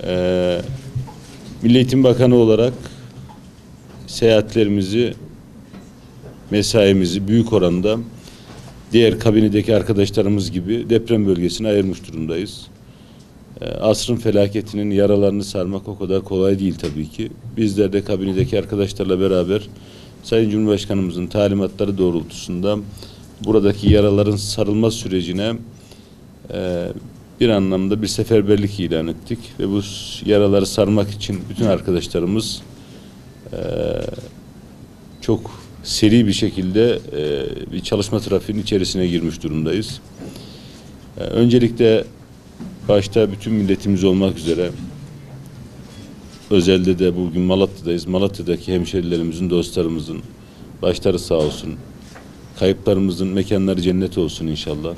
Ee, Milli Eğitim Bakanı olarak seyahatlerimizi, mesaimizi büyük oranda diğer kabinedeki arkadaşlarımız gibi deprem bölgesine ayırmış durumdayız. Asrın felaketinin yaralarını sarmak o kadar kolay değil tabii ki. Bizler de kabinedeki arkadaşlarla beraber Sayın Cumhurbaşkanımızın talimatları doğrultusunda buradaki yaraların sarılma sürecine bir anlamda bir seferberlik ilan ettik ve bu yaraları sarmak için bütün arkadaşlarımız çok seri bir şekilde bir çalışma trafiğinin içerisine girmiş durumdayız. Öncelikle başta bütün milletimiz olmak üzere özelde de bugün Malatya'dayız. Malatya'daki hemşerilerimizin, dostlarımızın başları sağ olsun. Kayıplarımızın mekanları cennet olsun inşallah.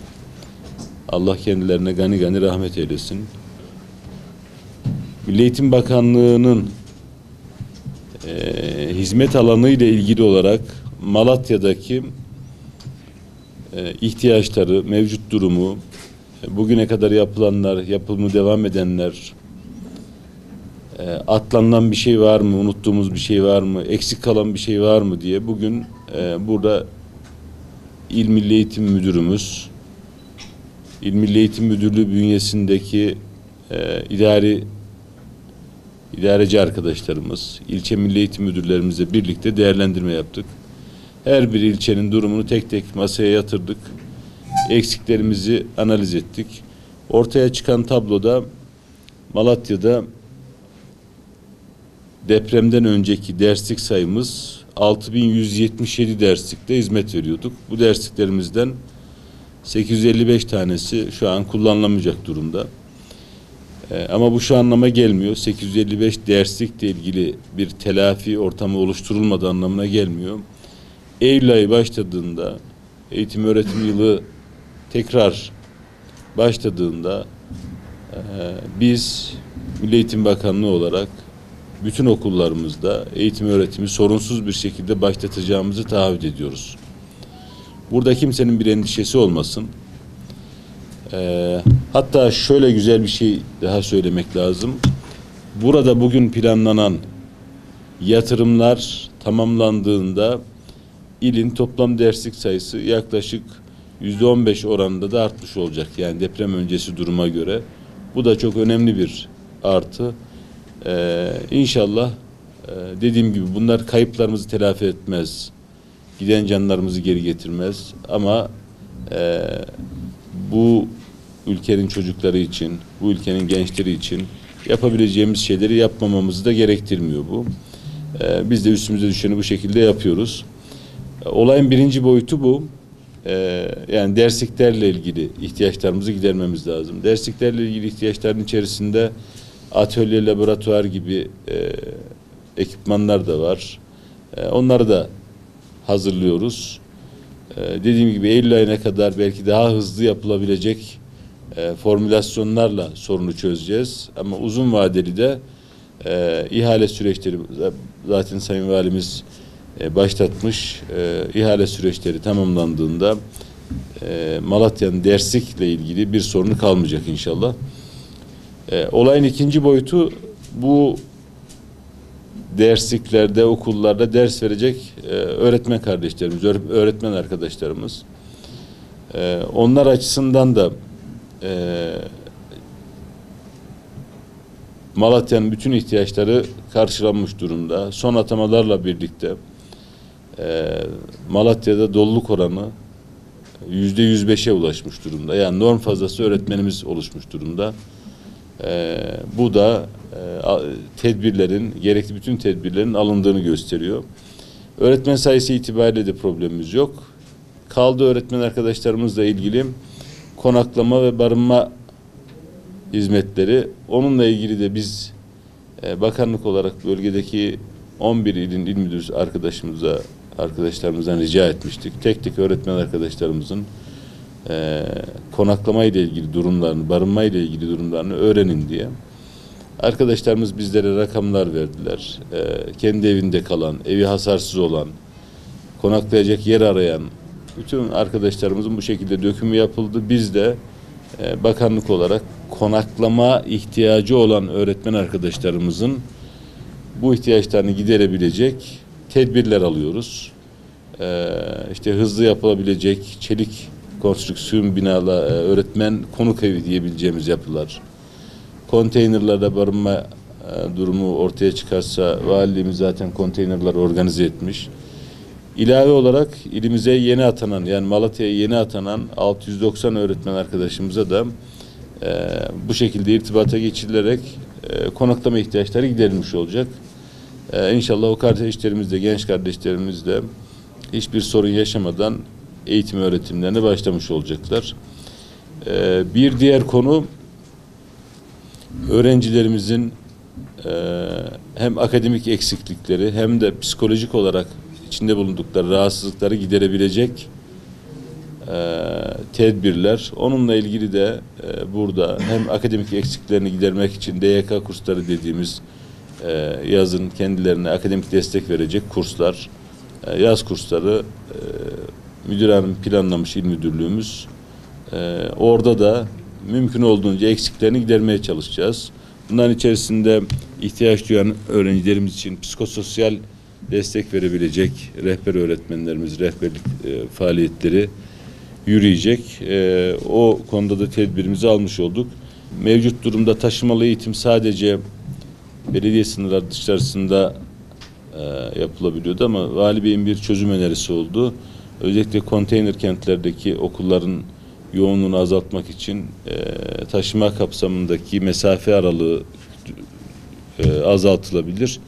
Allah kendilerine gani gani rahmet eylesin. Milli Eğitim Bakanlığı'nın hizmet alanı ile ilgili olarak Malatya'daki ihtiyaçları, mevcut durumu, bugüne kadar yapılanlar, yapımı devam edenler, atlanan bir şey var mı, unuttuğumuz bir şey var mı, eksik kalan bir şey var mı diye bugün burada İl Milli Eğitim Müdürümüz, İl Milli Eğitim Müdürlüğü bünyesindeki idareci arkadaşlarımız, ilçe milli eğitim müdürlerimizle birlikte değerlendirme yaptık. Her bir ilçenin durumunu tek tek masaya yatırdık. Eksiklerimizi analiz ettik. Ortaya çıkan tabloda Malatya'da depremden önceki derslik sayımız 6177 derslikte hizmet veriyorduk. Bu dersliklerimizden 855 tanesi şu an kullanılamayacak durumda. Ama bu şu anlama gelmiyor. 855 derslikle ilgili bir telafi ortamı oluşturulmadığı anlamına gelmiyor. Eylül ayı başladığında, eğitim öğretim yılı tekrar başladığında biz Milli Eğitim Bakanlığı olarak bütün okullarımızda eğitim öğretimi sorunsuz bir şekilde başlatacağımızı taahhüt ediyoruz. Burada kimsenin bir endişesi olmasın. Hatta şöyle güzel bir şey daha söylemek lazım. Burada bugün planlanan yatırımlar tamamlandığında ilin toplam derslik sayısı yaklaşık %15 oranında da artmış olacak. Yani deprem öncesi duruma göre. Bu da çok önemli bir artı. İnşallah dediğim gibi bunlar kayıplarımızı telafi etmez. Giden canlarımızı geri getirmez. Ama bu ülkenin çocukları için, bu ülkenin gençleri için yapabileceğimiz şeyleri yapmamamızı da gerektirmiyor bu. Biz de üstümüze düşeni bu şekilde yapıyoruz. Olayın birinci boyutu bu. Yani dersliklerle ilgili ihtiyaçlarımızı gidermemiz lazım. Dersliklerle ilgili ihtiyaçların içerisinde atölye, laboratuvar gibi ekipmanlar da var. Onları da hazırlıyoruz. Dediğim gibi Eylül ayına kadar belki daha hızlı yapılabilecek formülasyonlarla sorunu çözeceğiz. Ama uzun vadeli de ihale süreçleri zaten Sayın Valimiz başlatmış. İhale süreçleri tamamlandığında Malatya'nın derslikle ilgili bir sorunu kalmayacak inşallah. Olayın ikinci boyutu bu dersliklerde, okullarda ders verecek öğretmen kardeşlerimiz, öğretmen arkadaşlarımız. Onlar açısından da Malatya'nın bütün ihtiyaçları karşılanmış durumda. Son atamalarla birlikte Malatya'da doluluk oranı %105'e ulaşmış durumda. Yani norm fazlası öğretmenimiz oluşmuş durumda. Bu da tedbirlerin, gerekli bütün tedbirlerin alındığını gösteriyor. Öğretmen sayısı itibariyle de problemimiz yok. Kaldı öğretmen arkadaşlarımızla ilgili konaklama ve barınma hizmetleri. Onunla ilgili de biz bakanlık olarak bölgedeki 11 ilin il müdür arkadaşlarımızdan rica etmiştik. Tek tek öğretmen arkadaşlarımızın konaklama ile ilgili durumlarını, barınma ile ilgili durumlarını öğrenin diye. Arkadaşlarımız bizlere rakamlar verdiler. Kendi evinde kalan, evi hasarsız olan, konaklayacak yer arayan bütün arkadaşlarımızın bu şekilde dökümü yapıldı. Biz de bakanlık olarak konaklama ihtiyacı olan öğretmen arkadaşlarımızın bu ihtiyaçlarını giderebilecek tedbirler alıyoruz. İşte hızlı yapılabilecek çelik konstrüksiyon binalı öğretmen konuk evi diyebileceğimiz yapılar. Konteynerlarda barınma durumu ortaya çıkarsa valiliğimiz zaten konteynerler organize etmiş. İlave olarak ilimize yeni atanan, yani Malatya'ya yeni atanan 690 öğretmen arkadaşımıza da bu şekilde irtibata geçirilerek konaklama ihtiyaçları giderilmiş olacak. İnşallah o kardeşlerimiz de, genç kardeşlerimiz de hiçbir sorun yaşamadan eğitim öğretimlerine başlamış olacaklar. Bir diğer konu, öğrencilerimizin hem akademik eksiklikleri hem de psikolojik olarak içinde bulundukları rahatsızlıkları giderebilecek tedbirler. Onunla ilgili de burada hem akademik eksiklerini gidermek için DYK kursları dediğimiz yazın kendilerine akademik destek verecek kurslar, yaz kursları müdür hanım planlamış, il müdürlüğümüz. Orada da mümkün olduğunca eksiklerini gidermeye çalışacağız. Bunların içerisinde ihtiyaç duyan öğrencilerimiz için psikososyal destek verebilecek rehber öğretmenlerimiz, rehberlik faaliyetleri yürüyecek. O konuda da tedbirimizi almış olduk. Mevcut durumda taşımalı eğitim sadece belediye sınırları dışarısında yapılabiliyordu ama Vali Bey'in bir çözüm önerisi oldu. Özellikle konteyner kentlerdeki okulların yoğunluğunu azaltmak için taşıma kapsamındaki mesafe aralığı azaltılabilir.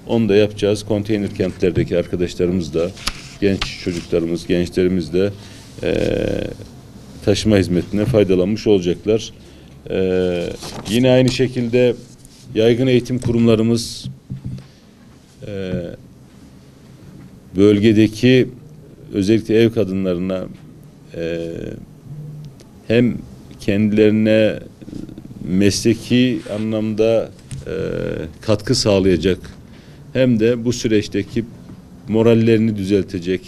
Onu da yapacağız. Konteyner kentlerdeki arkadaşlarımız da, genç çocuklarımız, gençlerimiz de taşıma hizmetine faydalanmış olacaklar. Yine aynı şekilde yaygın eğitim kurumlarımız bölgedeki özellikle ev kadınlarına hem kendilerine mesleki anlamda katkı sağlayacak hem de bu süreçteki morallerini düzeltecek,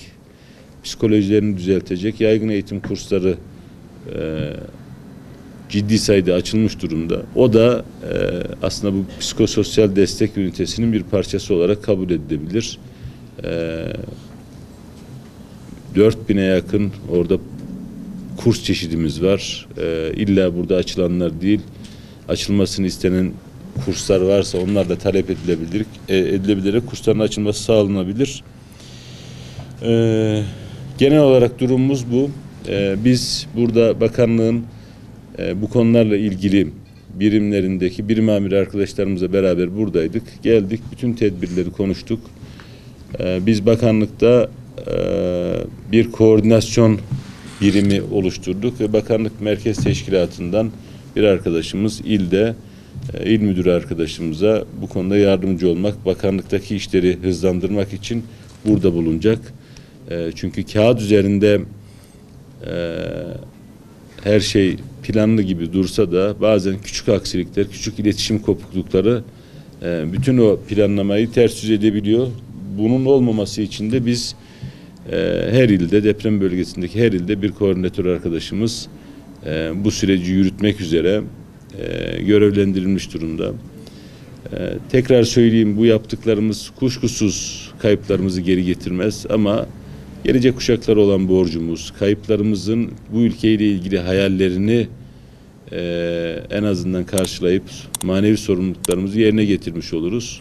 psikolojilerini düzeltecek yaygın eğitim kursları ciddi sayıda açılmış durumda. O da aslında bu psikososyal destek ünitesinin bir parçası olarak kabul edilebilir. 4000'e yakın orada kurs çeşidimiz var. İlla burada açılanlar değil, açılmasını istenen kurslar varsa onlar da talep edilebilerek kursların açılması sağlanabilir. Genel olarak durumumuz bu. Biz burada bakanlığın bu konularla ilgili birimlerindeki birim amiri arkadaşlarımızla beraber buradaydık. Geldik, bütün tedbirleri konuştuk. Biz bakanlıkta bir koordinasyon birimi oluşturduk ve bakanlık merkez teşkilatından bir arkadaşımız ilde il müdürü arkadaşımıza bu konuda yardımcı olmak, bakanlıktaki işleri hızlandırmak için burada bulunacak. Çünkü kağıt üzerinde her şey planlı gibi dursa da bazen küçük aksilikler, küçük iletişim kopuklukları bütün o planlamayı ters yüz edebiliyor. Bunun olmaması için de biz her ilde, deprem bölgesindeki her ilde bir koordinatör arkadaşımız bu süreci yürütmek üzere görevlendirilmiş durumda. Tekrar söyleyeyim, bu yaptıklarımız kuşkusuz kayıplarımızı geri getirmez ama gelecek kuşaklara olan borcumuz, kayıplarımızın bu ülkeyle ilgili hayallerini en azından karşılayıp manevi sorumluluklarımızı yerine getirmiş oluruz.